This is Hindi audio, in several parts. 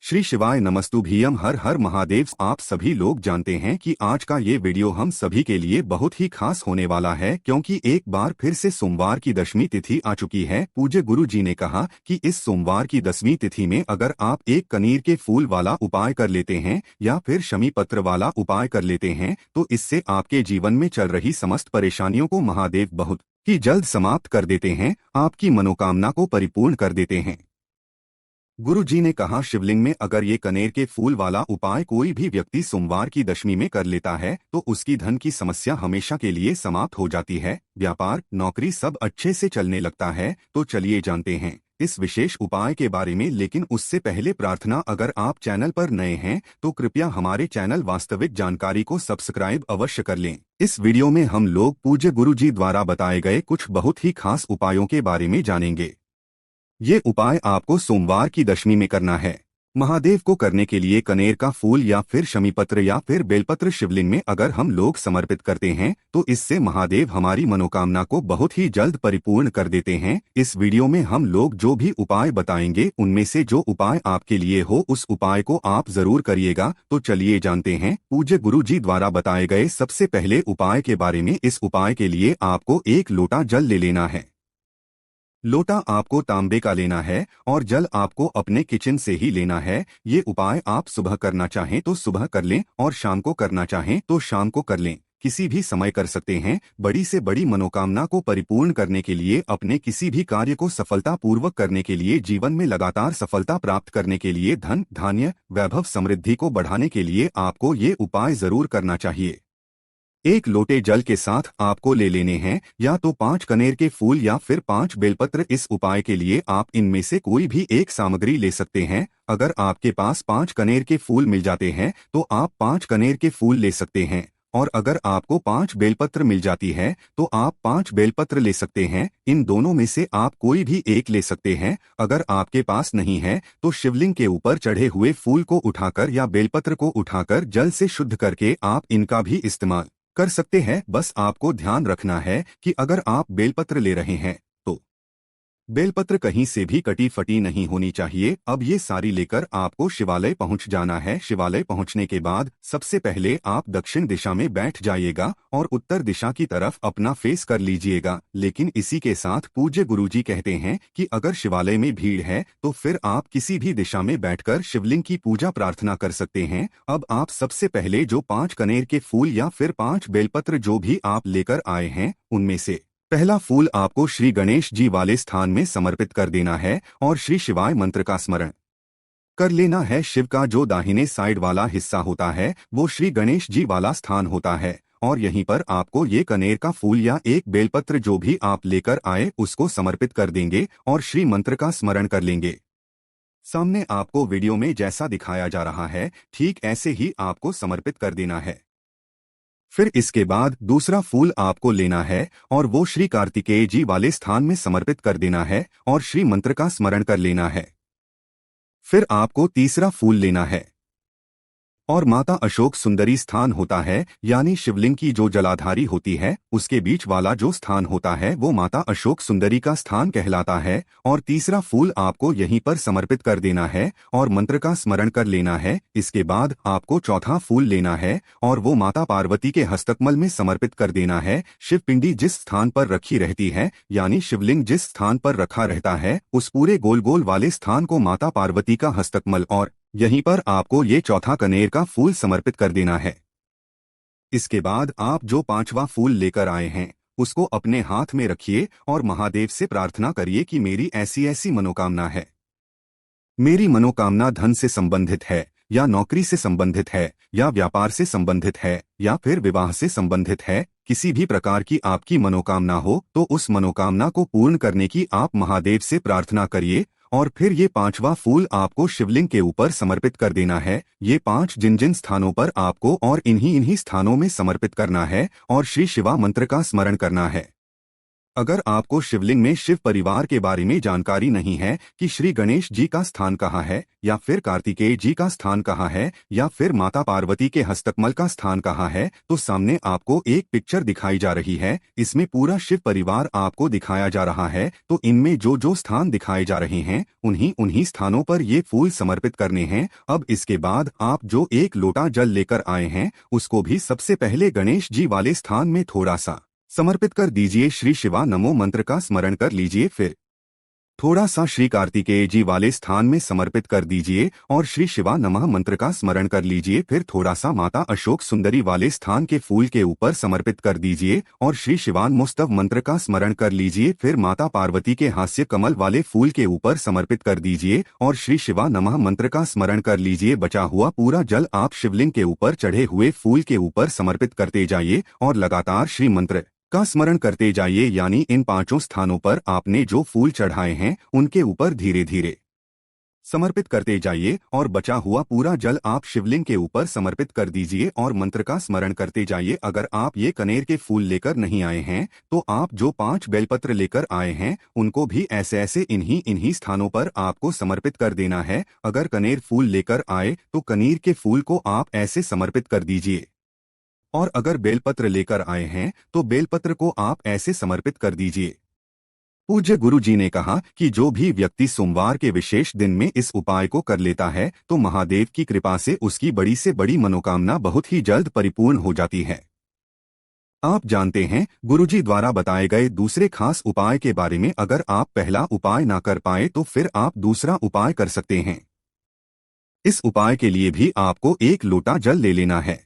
श्री शिवाय नमस्तुभ्यम। हर हर महादेव। आप सभी लोग जानते हैं कि आज का ये वीडियो हम सभी के लिए बहुत ही खास होने वाला है, क्योंकि एक बार फिर से सोमवार की 10वीं तिथि आ चुकी है। पूज्य गुरु जी ने कहा कि इस सोमवार की 10वीं तिथि में अगर आप एक कनीर के फूल वाला उपाय कर लेते हैं या फिर शमी पत्र वाला उपाय कर लेते हैं तो इससे आपके जीवन में चल रही समस्त परेशानियों को महादेव बहुत ही जल्द समाप्त कर देते हैं, आपकी मनोकामना को परिपूर्ण कर देते हैं। गुरु जी ने कहा, शिवलिंग में अगर ये कनेर के फूल वाला उपाय कोई भी व्यक्ति सोमवार की 10वीं में कर लेता है तो उसकी धन की समस्या हमेशा के लिए समाप्त हो जाती है, व्यापार नौकरी सब अच्छे से चलने लगता है। तो चलिए जानते हैं इस विशेष उपाय के बारे में। लेकिन उससे पहले प्रार्थना, अगर आप चैनल पर नए हैं तो कृपया हमारे चैनल वास्तविक जानकारी को सब्सक्राइब अवश्य कर लें। इस वीडियो में हम लोग पूज्य गुरु जी द्वारा बताए गए कुछ बहुत ही खास उपायों के बारे में जानेंगे। ये उपाय आपको सोमवार की 10वीं में करना है। महादेव को करने के लिए कनेर का फूल या फिर शमीपत्र या फिर बेलपत्र शिवलिंग में अगर हम लोग समर्पित करते हैं तो इससे महादेव हमारी मनोकामना को बहुत ही जल्द परिपूर्ण कर देते हैं। इस वीडियो में हम लोग जो भी उपाय बताएंगे उनमें से जो उपाय आपके लिए हो उस उपाय को आप जरूर करिएगा। तो चलिए जानते हैं पूज्य गुरु जी द्वारा बताए गए सबसे पहले उपाय के बारे में। इस उपाय के लिए आपको एक लोटा जल ले लेना है। लोटा आपको तांबे का लेना है और जल आपको अपने किचन से ही लेना है। ये उपाय आप सुबह करना चाहें तो सुबह कर लें और शाम को करना चाहें तो शाम को कर लें, किसी भी समय कर सकते हैं। बड़ी से बड़ी मनोकामना को परिपूर्ण करने के लिए, अपने किसी भी कार्य को सफलतापूर्वक करने के लिए, जीवन में लगातार सफलता प्राप्त करने के लिए, धन धान्य वैभव समृद्धि को बढ़ाने के लिए आपको ये उपाय जरूर करना चाहिए। एक लोटे जल के साथ आपको ले लेने हैं या तो 5 कनेर के फूल या फिर 5 बेलपत्र। इस उपाय के लिए आप इनमें से कोई भी एक सामग्री ले सकते हैं। अगर आपके पास 5 कनेर के फूल मिल जाते हैं तो आप 5 कनेर के फूल ले सकते हैं, और अगर आपको 5 बेलपत्र मिल जाती है तो आप 5 बेलपत्र ले सकते हैं। इन दोनों में से आप कोई भी एक ले सकते हैं। अगर आपके पास नहीं है तो शिवलिंग के ऊपर चढ़े हुए फूल को उठाकर या बेलपत्र को उठाकर जल से शुद्ध करके आप इनका भी इस्तेमाल कर सकते हैं। बस आपको ध्यान रखना है कि अगर आप बेलपत्र ले रहे हैं तो बेलपत्र कहीं से भी कटी फटी नहीं होनी चाहिए। अब ये सारी लेकर आपको शिवालय पहुंच जाना है। शिवालय पहुंचने के बाद सबसे पहले आप दक्षिण दिशा में बैठ जाइएगा और उत्तर दिशा की तरफ अपना फेस कर लीजिएगा। लेकिन इसी के साथ पूज्य गुरुजी कहते हैं कि अगर शिवालय में भीड़ है तो फिर आप किसी भी दिशा में बैठकर शिवलिंग की पूजा प्रार्थना कर सकते हैं। अब आप सबसे पहले जो 5 कनेर के फूल या फिर 5 बेलपत्र जो भी आप लेकर आए हैं उनमें से पहला फूल आपको श्री गणेश जी वाले स्थान में समर्पित कर देना है और श्री शिवाय मंत्र का स्मरण कर लेना है। शिव का जो दाहिने साइड वाला हिस्सा होता है वो श्री गणेश जी वाला स्थान होता है, और यहीं पर आपको ये कनेर का फूल या एक बेलपत्र जो भी आप लेकर आए उसको समर्पित कर देंगे और श्री मंत्र का स्मरण कर लेंगे। सामने आपको वीडियो में जैसा दिखाया जा रहा है ठीक ऐसे ही आपको समर्पित कर देना है। फिर इसके बाद दूसरा फूल आपको लेना है और वो श्री कार्तिकेय जी वाले स्थान में समर्पित कर देना है और श्री मंत्र का स्मरण कर लेना है। फिर आपको तीसरा फूल लेना है और माता अशोक सुंदरी स्थान होता है, यानी शिवलिंग की जो जलाधारी होती है उसके बीच वाला जो स्थान होता है वो माता अशोक सुंदरी का स्थान कहलाता है। और तीसरा फूल आपको यहीं पर समर्पित कर देना है और मंत्र का स्मरण कर लेना है। इसके बाद आपको चौथा फूल लेना है और वो माता पार्वती के हस्तकमल में समर्पित कर देना है। शिव पिंडी जिस स्थान पर रखी रहती है, यानी शिवलिंग जिस स्थान पर रखा रहता है उस पूरे गोल गोल वाले स्थान को माता पार्वती का हस्तकमल, और यहीं पर आपको ये चौथा कनेर का फूल समर्पित कर देना है। इसके बाद आप जो 5वां फूल लेकर आए हैं उसको अपने हाथ में रखिए और महादेव से प्रार्थना करिए कि मेरी ऐसी ऐसी मनोकामना है। मेरी मनोकामना धन से संबंधित है या नौकरी से संबंधित है या व्यापार से संबंधित है या फिर विवाह से संबंधित है। किसी भी प्रकार की आपकी मनोकामना हो तो उस मनोकामना को पूर्ण करने की आप महादेव से प्रार्थना करिए। और फिर ये 5वां फूल आपको शिवलिंग के ऊपर समर्पित कर देना है। ये 5 जिन जिन स्थानों पर आपको और इन्हीं इन्हीं स्थानों में समर्पित करना है और श्री शिवा मंत्र का स्मरण करना है। अगर आपको शिवलिंग में शिव परिवार के बारे में जानकारी नहीं है कि श्री गणेश जी का स्थान कहाँ है, या फिर कार्तिकेय जी का स्थान कहाँ है, या फिर माता पार्वती के हस्तकमल का स्थान कहाँ है, तो सामने आपको एक पिक्चर दिखाई जा रही है। इसमें पूरा शिव परिवार आपको दिखाया जा रहा है। तो इनमें जो जो स्थान दिखाए जा रहे हैं उन्हीं उन्हीं स्थानों पर ये फूल समर्पित करने हैं। अब इसके बाद आप जो एक लोटा जल लेकर आए हैं उसको भी सबसे पहले गणेश जी वाले स्थान में थोड़ा सा समर्पित कर दीजिए। श्री शिवा नमो मंत्र का स्मरण कर लीजिए, फिर थोड़ा सा श्री कार्तिकेय जी वाले स्थान में समर्पित कर दीजिए और श्री शिवा नमः मंत्र का स्मरण कर लीजिए। फिर थोड़ा सा माता अशोक सुंदरी वाले स्थान के फूल के ऊपर समर्पित कर दीजिए और श्री शिवान मुस्तव मंत्र का स्मरण कर लीजिए। फिर माता पार्वती के हास्य कमल वाले फूल के ऊपर समर्पित कर दीजिए और श्री शिवा नमः मंत्र का स्मरण कर लीजिए। बचा हुआ पूरा जल आप शिवलिंग के ऊपर चढ़े हुए फूल के ऊपर समर्पित करते जाइए और लगातार श्री मंत्र का स्मरण करते जाइए। यानी इन 5 स्थानों पर आपने जो फूल चढ़ाए हैं उनके ऊपर धीरे धीरे समर्पित करते जाइए और बचा हुआ पूरा जल आप शिवलिंग के ऊपर समर्पित कर दीजिए और मंत्र का स्मरण करते जाइए। अगर आप ये कनेर के फूल लेकर नहीं आए हैं तो आप जो 5 बेलपत्र लेकर आए हैं उनको भी ऐसे ऐसे इन्हीं स्थानों पर आपको समर्पित कर देना है। अगर कनेर फूल लेकर आए तो कनेर के फूल को आप ऐसे समर्पित कर दीजिए और अगर बेलपत्र लेकर आए हैं तो बेलपत्र को आप ऐसे समर्पित कर दीजिए। पूज्य गुरु जी ने कहा कि जो भी व्यक्ति सोमवार के विशेष दिन में इस उपाय को कर लेता है तो महादेव की कृपा से उसकी बड़ी से बड़ी मनोकामना बहुत ही जल्द परिपूर्ण हो जाती है। आप जानते हैं गुरुजी द्वारा बताए गए दूसरे खास उपाय के बारे में। अगर आप पहला उपाय ना कर पाए तो फिर आप दूसरा उपाय कर सकते हैं। इस उपाय के लिए भी आपको एक लोटा जल ले लेना है।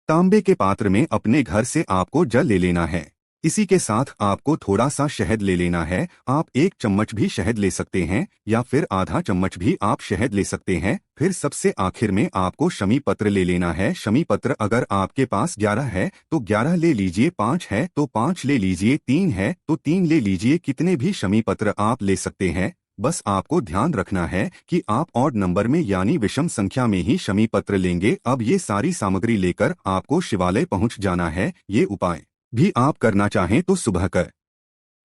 तांबे के पात्र में अपने घर से आपको जल ले लेना है। इसी के साथ आपको थोड़ा सा शहद ले लेना है। आप 1 चम्मच भी शहद ले सकते हैं या फिर आधा चम्मच भी आप शहद ले सकते हैं। फिर सबसे आखिर में आपको शमी पत्र ले लेना है। शमी पत्र अगर आपके पास 11 है तो 11 ले लीजिए, 5 है तो 5 ले लीजिए, 3 है तो 3 ले लीजिए। कितने भी शमी पत्र आप ले सकते हैं। बस आपको ध्यान रखना है कि आप ऑड नंबर में यानी विषम संख्या में ही शमी पत्र लेंगे। अब ये सारी सामग्री लेकर आपको शिवालय पहुंच जाना है। ये उपाय भी आप करना चाहें तो सुबह कर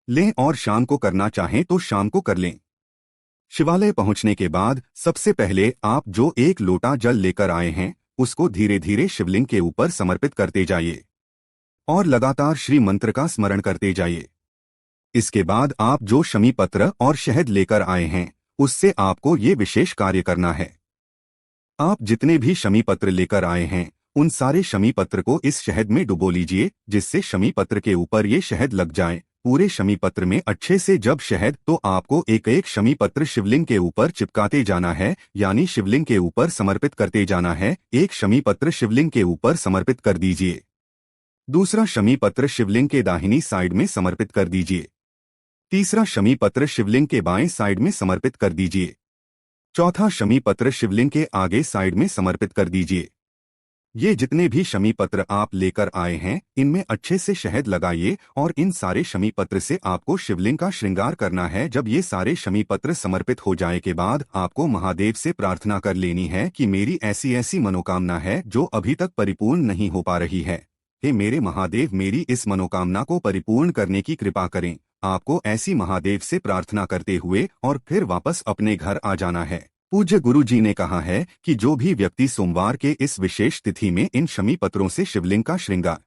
लें और शाम को करना चाहें तो शाम को कर लें। शिवालय पहुंचने के बाद सबसे पहले आप जो एक लोटा जल लेकर आए हैं उसको धीरे धीरे शिवलिंग के ऊपर समर्पित करते जाइए और लगातार श्री मंत्र का स्मरण करते जाइए। इसके बाद आप जो शमी पत्र और शहद लेकर आए हैं उससे आपको ये विशेष कार्य करना है। आप जितने भी शमी पत्र लेकर आए हैं उन सारे शमी पत्र को इस शहद में डुबो लीजिए जिससे शमी पत्र के ऊपर ये शहद लग जाए। पूरे शमी पत्र में अच्छे से जब शहद तो आपको एक एक शमी पत्र शिवलिंग के ऊपर चिपकाते जाना है यानी शिवलिंग के ऊपर समर्पित करते जाना है। एक शमी पत्र शिवलिंग के ऊपर समर्पित कर दीजिए, दूसरा शमी पत्र शिवलिंग के दाहिनी साइड में समर्पित कर दीजिए, तीसरा शमी पत्र शिवलिंग के बाएं साइड में समर्पित कर दीजिए, चौथा शमी पत्र शिवलिंग के आगे साइड में समर्पित कर दीजिए। ये जितने भी शमी पत्र आप लेकर आए हैं इनमें अच्छे से शहद लगाइए और इन सारे शमी पत्र से आपको शिवलिंग का श्रृंगार करना है। जब ये सारे शमी पत्र समर्पित हो जाए के बाद आपको महादेव से प्रार्थना कर लेनी है कि मेरी ऐसी ऐसी मनोकामना है जो अभी तक परिपूर्ण नहीं हो पा रही है। हे मेरे महादेव, मेरी इस मनोकामना को परिपूर्ण करने की कृपा करें। आपको ऐसी महादेव से प्रार्थना करते हुए और फिर वापस अपने घर आ जाना है। पूज्य गुरु जी ने कहा है कि जो भी व्यक्ति सोमवार के इस विशेष तिथि में इन शमी पत्रों से शिवलिंग का श्रृंगार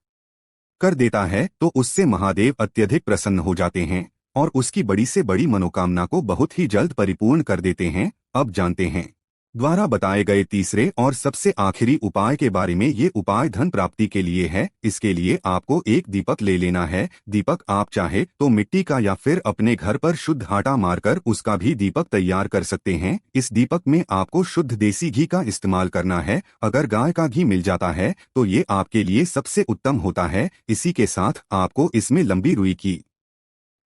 कर देता है तो उससे महादेव अत्यधिक प्रसन्न हो जाते हैं और उसकी बड़ी से बड़ी मनोकामना को बहुत ही जल्द परिपूर्ण कर देते हैं। अब जानते हैं द्वारा बताए गए तीसरे और सबसे आखिरी उपाय के बारे में। ये उपाय धन प्राप्ति के लिए है। इसके लिए आपको एक दीपक ले लेना है। दीपक आप चाहे तो मिट्टी का या फिर अपने घर पर शुद्ध आटा मारकर उसका भी दीपक तैयार कर सकते हैं। इस दीपक में आपको शुद्ध देसी घी का इस्तेमाल करना है। अगर गाय का घी मिल जाता है तो ये आपके लिए सबसे उत्तम होता है। इसी के साथ आपको इसमें लंबी रुई की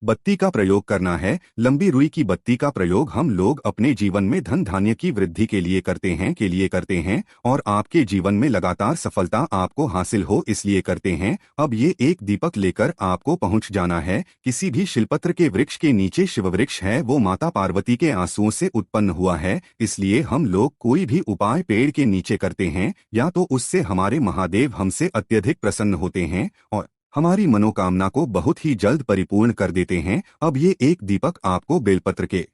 बत्ती का प्रयोग करना है। लंबी रुई की बत्ती का प्रयोग हम लोग अपने जीवन में धन धान्य की वृद्धि के लिए करते हैं और आपके जीवन में लगातार सफलता आपको हासिल हो इसलिए करते हैं। अब ये एक दीपक लेकर आपको पहुंच जाना है किसी भी शिलपत्र के वृक्ष के नीचे। शिव वृक्ष है वो माता पार्वती के आंसुओं से उत्पन्न हुआ है, इसलिए हम लोग कोई भी उपाय पेड़ के नीचे करते हैं या तो उससे हमारे महादेव हमसे अत्यधिक प्रसन्न होते हैं और हमारी मनोकामना को बहुत ही जल्द परिपूर्ण कर देते हैं। अब ये एक दीपक आपको बेलपत्र के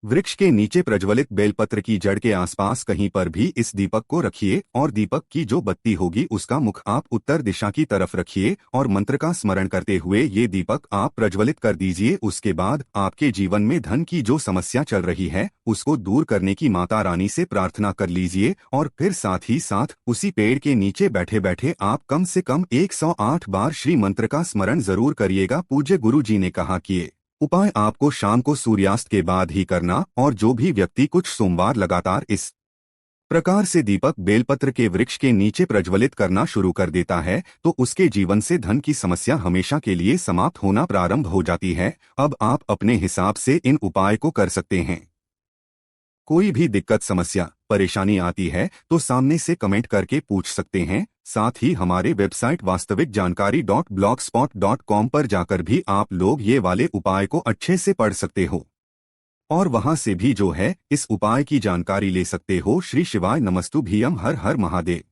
वृक्ष के नीचे प्रज्वलित बेलपत्र की जड़ के आसपास कहीं पर भी इस दीपक को रखिए और दीपक की जो बत्ती होगी उसका मुख आप उत्तर दिशा की तरफ रखिए और मंत्र का स्मरण करते हुए ये दीपक आप प्रज्वलित कर दीजिए। उसके बाद आपके जीवन में धन की जो समस्या चल रही है उसको दूर करने की माता रानी से प्रार्थना कर लीजिए और फिर साथ ही साथ उसी पेड़ के नीचे बैठे बैठे आप कम से कम 108 बार श्री मंत्र का स्मरण जरूर करिएगा। पूज्य गुरु जी ने कहा कि ये उपाय आपको शाम को सूर्यास्त के बाद ही करना और जो भी व्यक्ति कुछ सोमवार लगातार इस प्रकार से दीपक बेलपत्र के वृक्ष के नीचे प्रज्वलित करना शुरू कर देता है तो उसके जीवन से धन की समस्या हमेशा के लिए समाप्त होना प्रारंभ हो जाती है। अब आप अपने हिसाब से इन उपाय को कर सकते हैं। कोई भी दिक्कत समस्या परेशानी आती है तो सामने से कमेंट करके पूछ सकते हैं। साथ ही हमारे वेबसाइट वास्तविक जानकारी .blogspot.com पर जाकर भी आप लोग ये वाले उपाय को अच्छे से पढ़ सकते हो और वहां से भी जो है इस उपाय की जानकारी ले सकते हो। श्री शिवाय नमस्तुभ्यम। हर हर महादेव।